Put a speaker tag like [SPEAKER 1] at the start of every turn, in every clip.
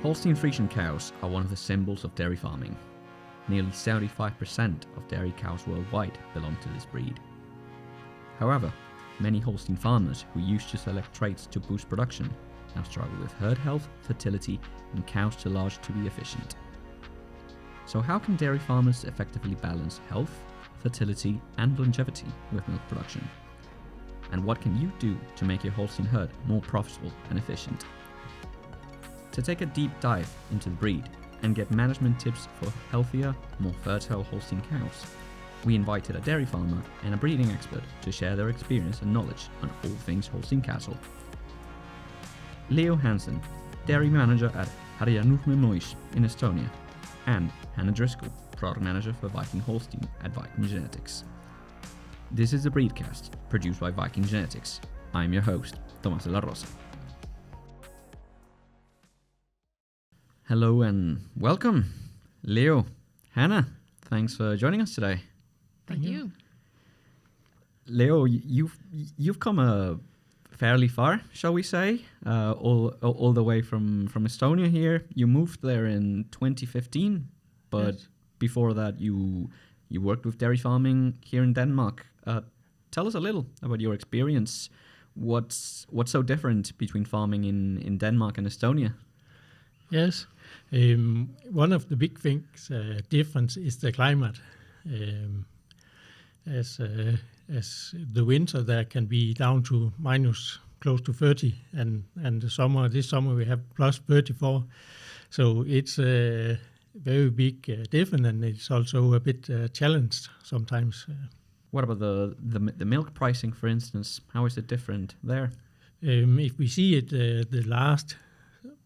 [SPEAKER 1] Holstein Friesian cows are one of the symbols of dairy farming. Nearly 75% of dairy cows worldwide belong to this breed. However, many Holstein farmers who used to select traits to boost production now struggle with herd health, fertility, and cows too large to be efficient. So how can dairy farmers effectively balance health, fertility, and longevity with milk production? And what can you do to make your Holstein herd more profitable and efficient? To take a deep dive into the breed and get management tips for healthier, more fertile Holstein cows, we invited a dairy farmer and a breeding expert to share their experience and knowledge on all things Holstein cattle. Leo Hansen, dairy manager at Härjanurme Mõis in Estonia, and Hanna Driscoll, product manager for VikingHolstein at VikingGenetics. This is the BreedCast, produced by VikingGenetics. I'm your host, Tomas de la Rosa. Hello and welcome, Leo, Hanna. Thanks for joining us today.
[SPEAKER 2] Thank you.
[SPEAKER 1] Leo, you've come fairly far, shall we say, all the way from Estonia here. You moved there in 2015, but yes. Before that you worked with dairy farming here in Denmark. Tell us a little about your experience. What's so different between farming in Denmark and Estonia?
[SPEAKER 2] Yes, one of the big things difference is the climate. As the winter there can be down to minus close to 30, and this summer we have plus 34. So it's a very big difference, and it's also a bit challenged sometimes.
[SPEAKER 1] What about the milk pricing, for instance? How is it different there?
[SPEAKER 2] If we see it the last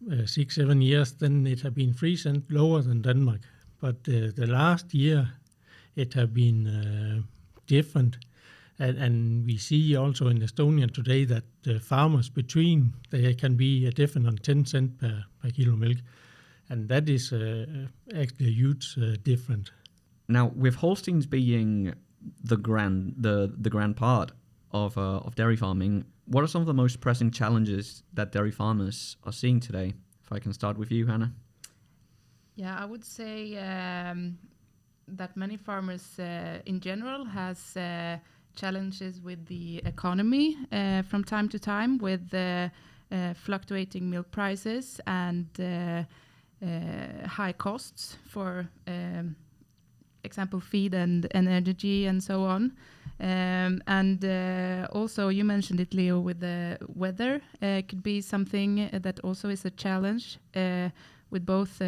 [SPEAKER 2] 6-7 years, then it has been 3 cents lower than Denmark. But the last year it has been different. And we see also in Estonia today that the farmers between, they can be different on 10 cents per kilo milk. And that is actually a huge difference.
[SPEAKER 1] Now, with Holsteins being the grand part of dairy farming, what are some of the most pressing challenges that dairy farmers are seeing today? If I can start with you, Hanna.
[SPEAKER 3] Yeah, I would say that many farmers in general has challenges with the economy from time to time, with fluctuating milk prices and high costs for example feed and energy and so on. And also you mentioned it, Leo, with the weather. Could be something that also is a challenge with both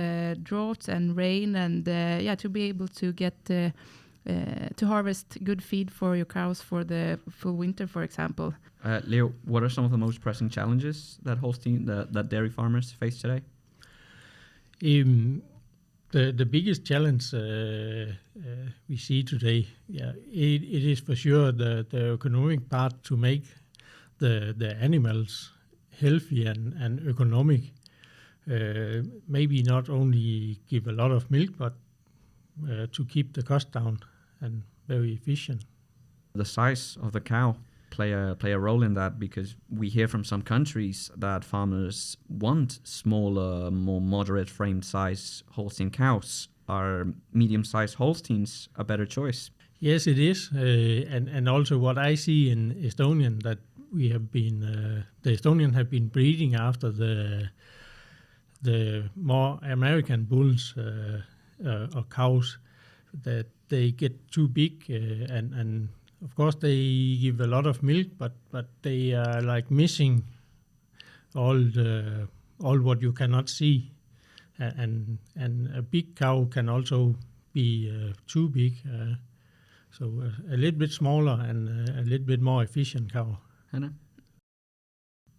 [SPEAKER 3] drought and rain, and to be able to get to harvest good feed for your cows for the full winter, for example.
[SPEAKER 1] Leo, what are some of the most pressing challenges that that dairy farmers face today?
[SPEAKER 2] The biggest challenge we see today, it is for sure the economic part to make the animals healthy and economic. Maybe not only give a lot of milk, but to keep the cost down and very efficient.
[SPEAKER 1] The size of the cow play a role in that, because we hear from some countries that farmers want smaller, more moderate framed size Holstein cows. Are medium-sized Holsteins a better choice?
[SPEAKER 2] Yes, it is, and also what I see in Estonian, that we have been the Estonian have been breeding after the more American bulls or cows, that they get too big and of course they give a lot of milk, but they are like missing all what you cannot see, and a big cow can also be too big, so a little bit smaller and a little bit more efficient cow.
[SPEAKER 1] Hanna?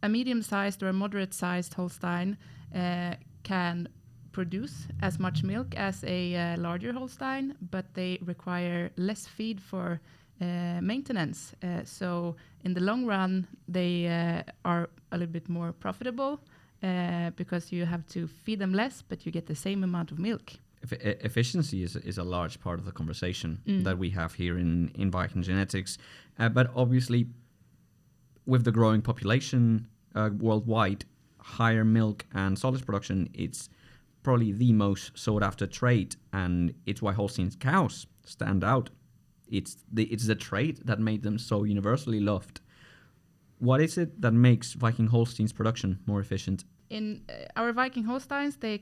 [SPEAKER 3] A medium-sized or a moderate-sized Holstein can produce as much milk as a larger Holstein, but they require less feed for maintenance. So in the long run, they are a little bit more profitable because you have to feed them less, but you get the same amount of milk.
[SPEAKER 1] Efficiency is a large part of the conversation that we have here in VikingGenetics. But obviously, with the growing population worldwide, higher milk and solids production, it's probably the most sought after trait, and it's why Holstein cows stand out. It's the trait that made them so universally loved. What is it that makes VikingHolstein's production more efficient?
[SPEAKER 3] In our VikingHolsteins, they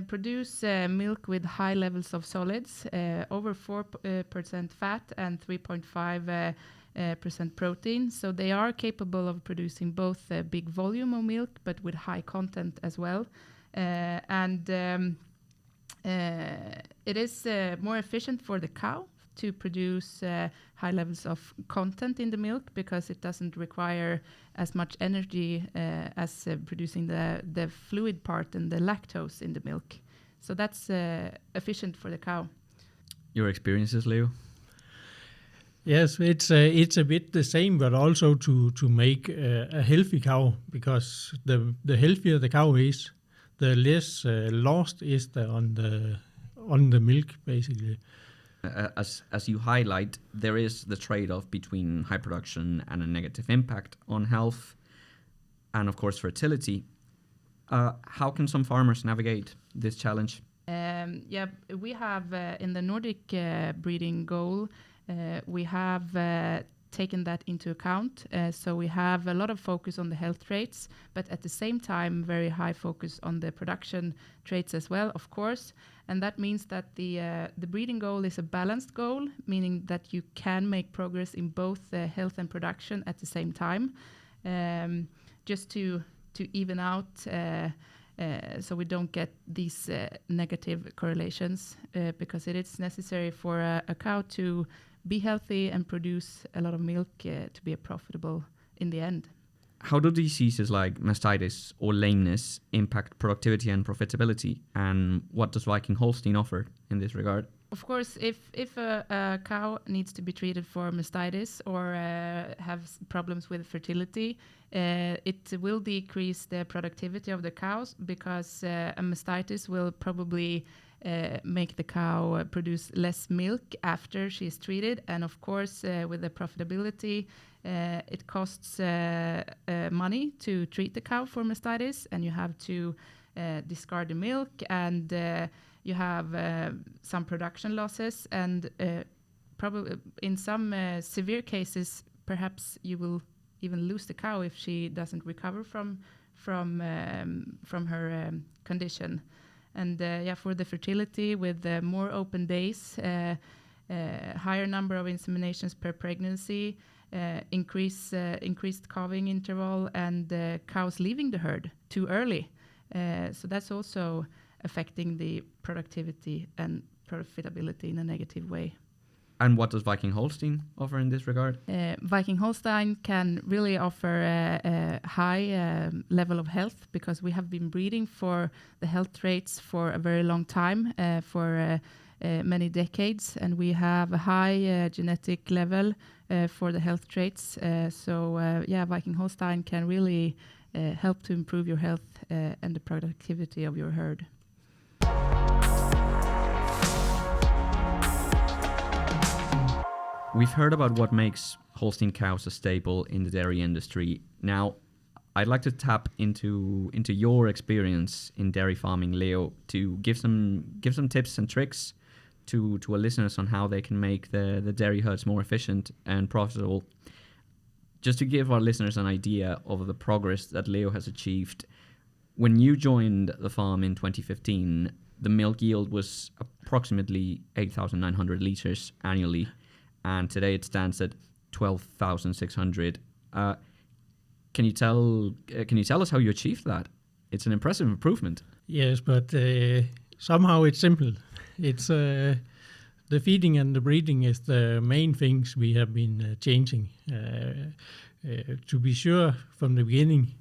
[SPEAKER 3] produce milk with high levels of solids, over 4% fat and 3.5% protein. So they are capable of producing both a big volume of milk, but with high content as well. It is more efficient for the cow to produce high levels of content in the milk, because it doesn't require as much energy as producing the fluid part and the lactose in the milk. So that's efficient for the cow.
[SPEAKER 1] Your experiences, Leo?
[SPEAKER 2] Yes, it's a bit the same, but also to make a healthy cow, because the healthier the cow is, the less lost is there on the milk, basically.
[SPEAKER 1] As you highlight, there is the trade-off between high production and a negative impact on health, and of course fertility. How can some farmers navigate this challenge?
[SPEAKER 3] We have in the Nordic breeding goal, we have taken that into account. So we have a lot of focus on the health traits, but at the same time, very high focus on the production traits as well, of course. And that means that the breeding goal is a balanced goal, meaning that you can make progress in both health and production at the same time, just to even out, so we don't get these negative correlations, because it is necessary for a cow to be healthy and produce a lot of milk to be profitable in the end.
[SPEAKER 1] How do diseases like mastitis or lameness impact productivity and profitability? And what does VikingHolstein offer in this regard?
[SPEAKER 3] Of course, if a cow needs to be treated for mastitis or has problems with fertility, it will decrease the productivity of the cows, because a mastitis will probably make the cow produce less milk after she is treated. And of course, with the profitability, it costs money to treat the cow for mastitis, and you have to discard the milk, and you have some production losses, and probably in some severe cases, perhaps you will even lose the cow if she doesn't recover from her condition. And for the fertility, with more open days, higher number of inseminations per pregnancy, increased calving interval, and cows leaving the herd too early. So that's also affecting the productivity and profitability in a negative way.
[SPEAKER 1] And what does VikingHolstein offer in this regard?
[SPEAKER 3] VikingHolstein can really offer a high level of health, because we have been breeding for the health traits for a very long time, for many decades, and we have a high genetic level for the health traits. VikingHolstein can really help to improve your health and the productivity of your herd.
[SPEAKER 1] We've heard about what makes Holstein cows a staple in the dairy industry. Now, I'd like to tap into your experience in dairy farming, Leo, to give some tips and tricks to our listeners on how they can make the dairy herds more efficient and profitable. Just to give our listeners an idea of the progress that Leo has achieved, when you joined the farm in 2015, the milk yield was approximately 8,900 liters annually, and today it stands at 12,600. Can you tell us how you achieved that? It's an impressive improvement.
[SPEAKER 2] Yes, but somehow it's simple. It's the feeding and the breeding is the main things we have been changing. To be sure, from the beginning,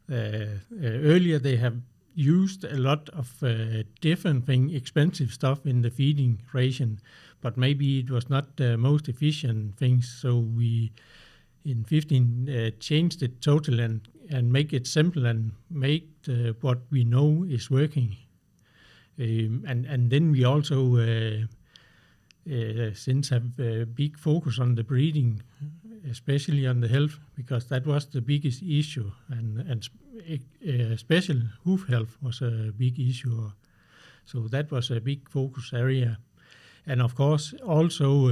[SPEAKER 2] earlier they have used a lot of different expensive stuff in the feeding ration, but maybe it was not the most efficient things. So we, in 15, changed it totally and make it simple and make what we know is working. And then we also since have a big focus on the breeding, especially on the health, because that was the biggest issue. And special hoof health was a big issue. So that was a big focus area. And of course, also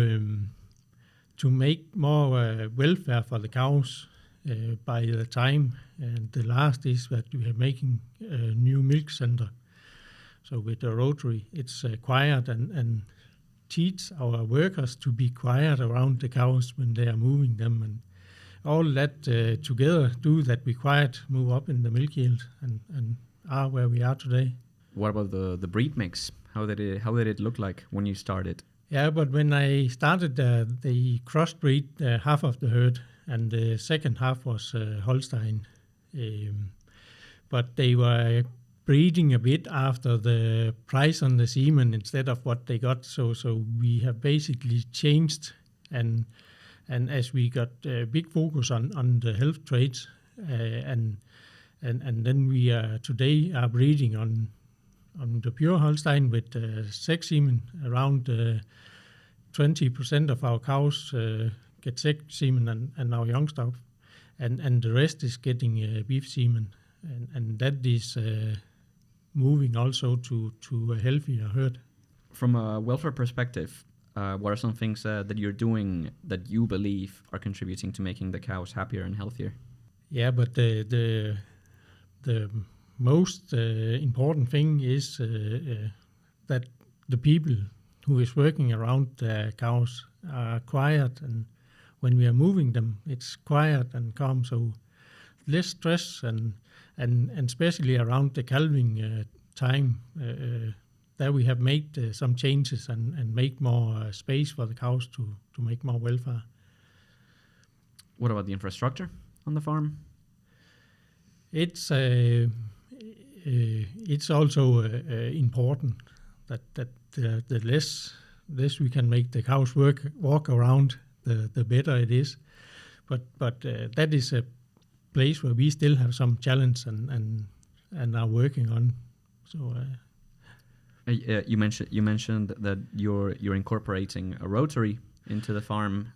[SPEAKER 2] to make more welfare for the cows by the time. And the last is that we are making a new milk center. So with the rotary, it's quiet and teach our workers to be quiet around the cows when they are moving them. And all that together do that we quiet move up in the milk yield and are where we are today.
[SPEAKER 1] What about the breed mix? How did it look like when you started?
[SPEAKER 2] Yeah, but when I started, they crossbreed half of the herd, and the second half was Holstein. But they were breeding a bit after the price on the semen instead of what they got. So we have basically changed, and as we got a big focus on the health traits, and then we today are breeding on the pure Holstein with sex semen. Around 20% of our cows get sex semen and our young stuff, and the rest is getting beef semen, and that is moving also to a healthier herd.
[SPEAKER 1] From a welfare perspective, what are some things that you're doing that you believe are contributing to making the cows happier and healthier?
[SPEAKER 2] Yeah, but the most important thing is that the people who is working around the cows are quiet, and when we are moving them, it's quiet and calm, so less stress, and especially around the calving time, there we have made some changes and make more space for the cows to make more welfare.
[SPEAKER 1] What about the infrastructure on the farm?
[SPEAKER 2] It's also important that the less we can make the cows walk around, the better it is. But that is a place where we still have some challenge and are working on. So
[SPEAKER 1] you mentioned that you're incorporating a rotary into the farm.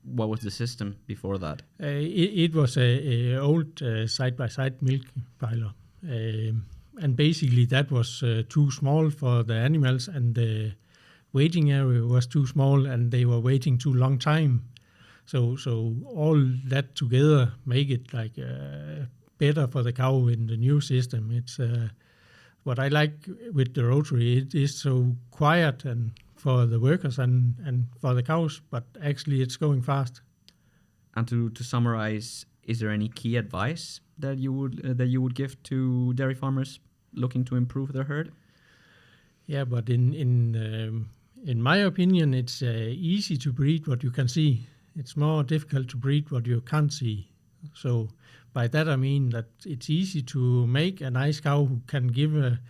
[SPEAKER 1] What was the system before that?
[SPEAKER 2] It was a old side-by-side milk piler, and basically that was too small for the animals, and the waiting area was too small, and they were waiting too long time. So all that together make it like better for the cow in the new system. It's what I like with the rotary. It is so quiet and for the workers and for the cows, but actually it's going fast.
[SPEAKER 1] And to summarize, is there any key advice that you would give to dairy farmers looking to improve their herd?
[SPEAKER 2] Yeah, but in my opinion, it's easy to breed what you can see. It's more difficult to breed what you can't see. So by that I mean that it's easy to make a nice cow who can give a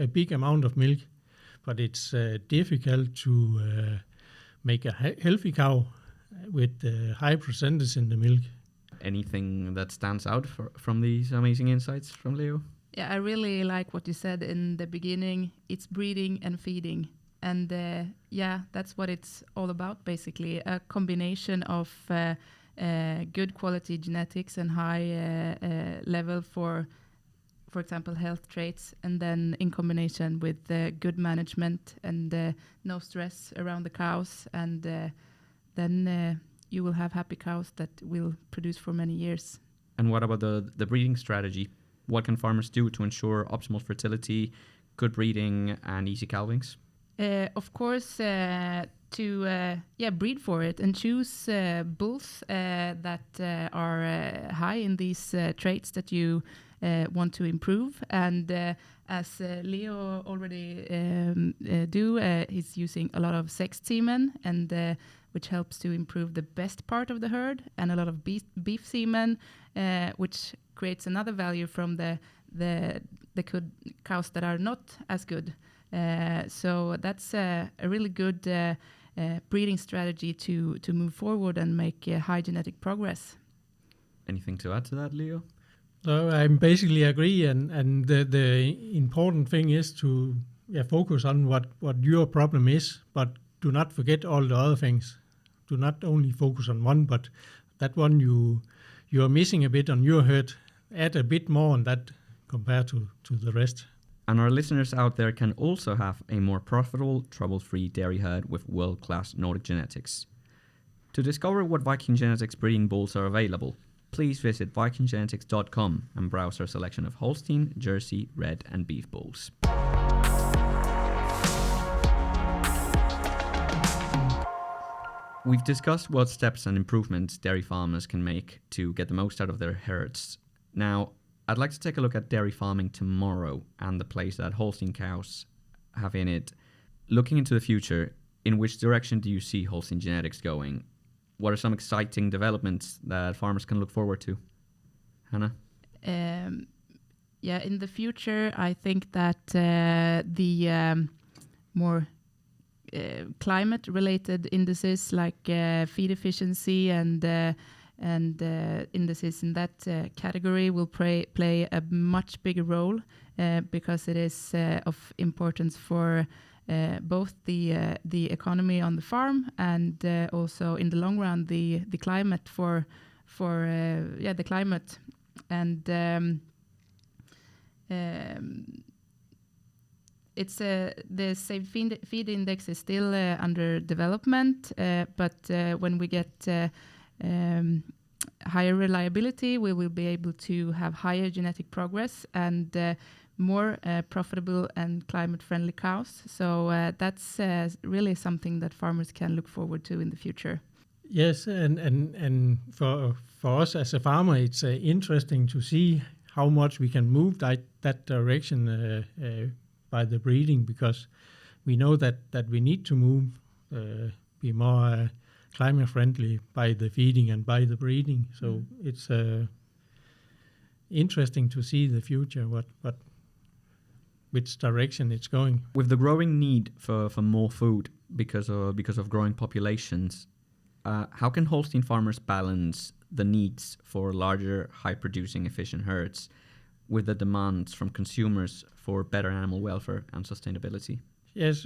[SPEAKER 2] big amount of milk, but it's difficult to make a healthy cow with high percentage in the milk.
[SPEAKER 1] Anything that stands out from these amazing insights from Leo?
[SPEAKER 3] Yeah, I really like what you said in the beginning. It's breeding and feeding. And that's what it's all about, basically. A combination of good quality genetics and high level for example, health traits, and then in combination with good management and no stress around the cows. And then you will have happy cows that will produce for many years.
[SPEAKER 1] And what about the breeding strategy? What can farmers do to ensure optimal fertility, good breeding, and easy calvings?
[SPEAKER 3] Of course, to breed for it and choose bulls that are high in these traits that you want to improve. And as Leo already he's using a lot of sexed semen, and which helps to improve the best part of the herd, and a lot of beef semen, which creates another value from the good cows that are not as good. So that's a really good breeding strategy to move forward and make high genetic progress.
[SPEAKER 1] Anything to add to that, Leo?
[SPEAKER 2] No, I basically agree, and the important thing is to focus on what your problem is, but do not forget all the other things. Do not only focus on one, but that one you are missing a bit on your herd. add a bit more on that compared to the rest.
[SPEAKER 1] And our listeners out there can also have a more profitable, trouble-free dairy herd with world-class Nordic genetics. To discover what VikingGenetics breeding bulls are available, please visit vikinggenetics.com and browse our selection of Holstein, Jersey, Red and Beef bulls. We've discussed what steps and improvements dairy farmers can make to get the most out of their herds. Now, I'd like to take a look at dairy farming tomorrow and the place that Holstein cows have in it. Looking into the future, in which direction do you see Holstein Genetics going? What are some exciting developments that farmers can look forward to? Hanna?
[SPEAKER 3] In the future, I think that the more climate-related indices like feed efficiency and indices in that category will play a much bigger role because it is of importance for both the economy on the farm and also in the long run the climate for the climate and it's the safe feed index is still under development, but when we get higher reliability, we will be able to have higher genetic progress and more profitable and climate-friendly cows. So that's really something that farmers can look forward to in the future.
[SPEAKER 2] Yes, and for us as a farmer, it's interesting to see how much we can move that direction by the breeding, because we know that we need to move, be more climate friendly by the feeding and by the breeding. So it's interesting to see the future, which direction it's going.
[SPEAKER 1] With the growing need for more food because of growing populations, how can Holstein farmers balance the needs for larger, high-producing, efficient herds with the demands from consumers for better animal welfare and sustainability?
[SPEAKER 2] Yes,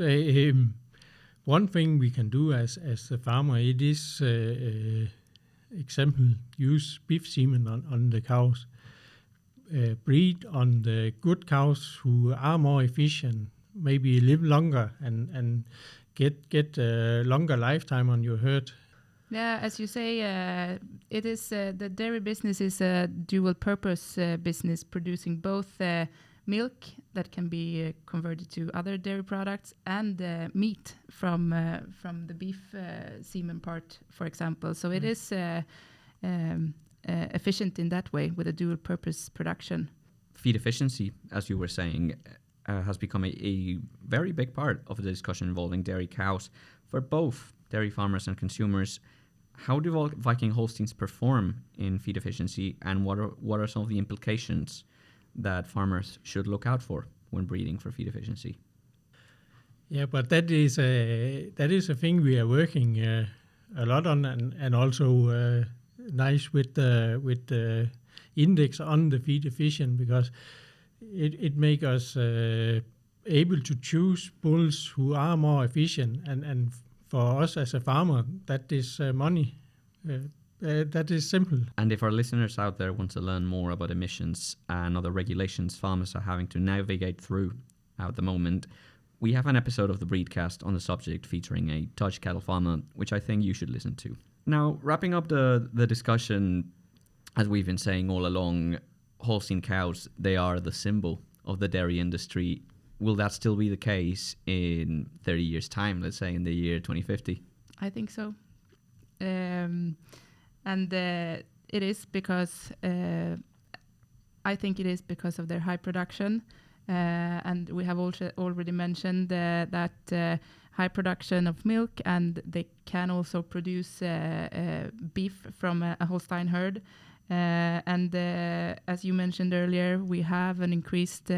[SPEAKER 2] one thing we can do as a farmer, it is, example, use beef semen on the cows. Breed on the good cows who are more efficient, maybe live longer and get a longer lifetime on your herd.
[SPEAKER 3] Yeah, as you say, it is the dairy business is a dual-purpose business, producing both milk that can be converted to other dairy products and meat from the beef semen part, for example. So it is efficient in that way with a dual-purpose production.
[SPEAKER 1] Feed efficiency, as you were saying, has become a very big part of the discussion involving dairy cows for both dairy farmers and consumers. How do Viking Holsteins perform in feed efficiency, and what are some of the implications that farmers should look out for when breeding for feed efficiency?
[SPEAKER 2] Yeah, but that is a thing we are working a lot on, and also nice with the index on the feed efficient, because it makes us able to choose bulls who are more efficient, and for us as a farmer, that is money. That is simple.
[SPEAKER 1] And if our listeners out there want to learn more about emissions and other regulations farmers are having to navigate through at the moment, we have an episode of the BreedCast on the subject featuring a Dutch cattle farmer, which I think you should listen to. Now, wrapping up the discussion, as we've been saying all along, Holstein cows, they are the symbol of the dairy industry. Will that still be the case in 30 years' time, let's say in the year 2050?
[SPEAKER 3] I think so. And it is because I think it is because of their high production, and we have also already mentioned that high production of milk, and they can also produce beef from a Holstein herd. And as you mentioned earlier, we have an increased,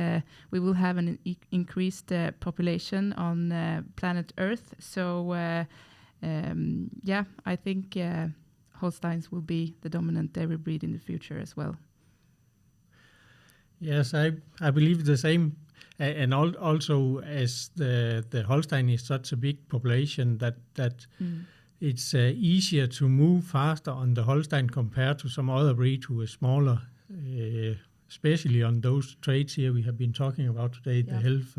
[SPEAKER 3] we will have an increased population on planet Earth. So I think Holsteins will be the dominant dairy breed in the future as well.
[SPEAKER 2] Yes, I believe the same. And also as the Holstein is such a big population that it's easier to move faster on the Holstein compared to some other breed who is smaller. especially on those traits here we have been talking about today, the health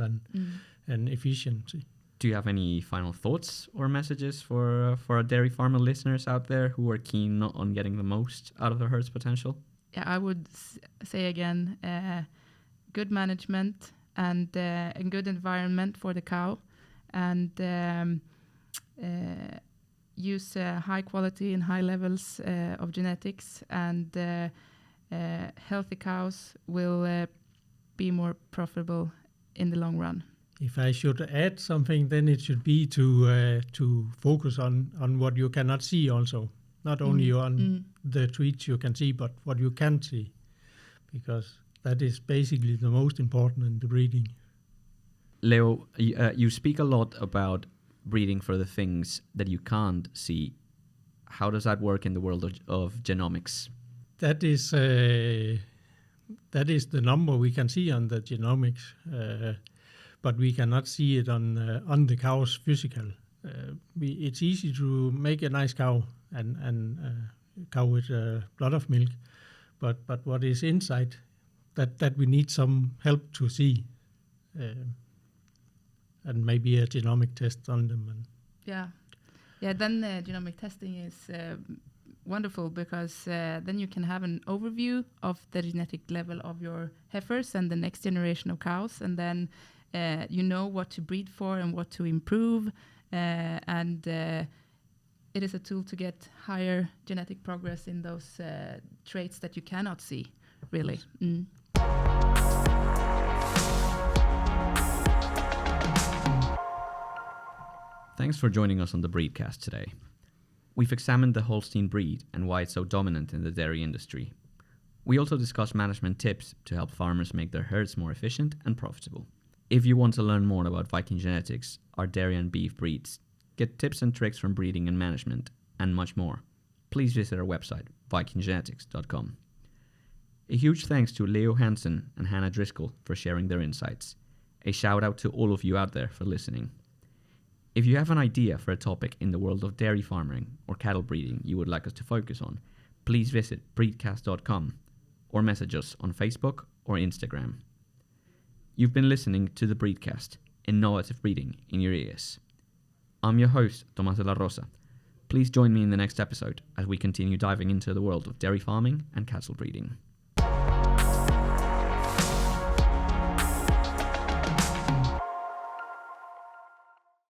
[SPEAKER 2] and efficiency.
[SPEAKER 1] Do you have any final thoughts or messages for our dairy farmer listeners out there who are keen on getting the most out of their herd's potential?
[SPEAKER 3] Yeah, I would say again, good management and a good environment for the cow, and use high quality and high levels of genetics, and healthy cows will be more profitable in the long run.
[SPEAKER 2] If I should add something, then it should be to focus on what you cannot see also. Not only on the treats you can see, but what you can't see. Because that is basically the most important in the breeding.
[SPEAKER 1] Leo, you speak a lot about breeding for the things that you can't see. How does that work in the world of genomics?
[SPEAKER 2] That is the number we can see on the genomics. But we cannot see it on the cow's physical. It's easy to make a nice cow and cow with a lot of milk, but what is inside, that we need some help to see, and maybe a genomic test on them. Then
[SPEAKER 3] Genomic testing is wonderful, because then you can have an overview of the genetic level of your heifers and the next generation of cows, and then you know what to breed for and what to improve, and it is a tool to get higher genetic progress in those traits that you cannot see, really.
[SPEAKER 1] Thanks for joining us on the BreedCast today. We've examined the Holstein breed and why it's so dominant in the dairy industry. We also discussed management tips to help farmers make their herds more efficient and profitable. If you want to learn more about VikingGenetics, our dairy and beef breeds, get tips and tricks from breeding and management, and much more, please visit our website, VikingGenetics.com. A huge thanks to Leo Hansen and Hanna Driscoll for sharing their insights. A shout out to all of you out there for listening. If you have an idea for a topic in the world of dairy farming or cattle breeding you would like us to focus on, please visit BreedCast.com or message us on Facebook or Instagram. You've been listening to the BreedCast, innovative breeding in your ears. I'm your host, Tomas de la Rosa. Please join me in the next episode as we continue diving into the world of dairy farming and cattle breeding.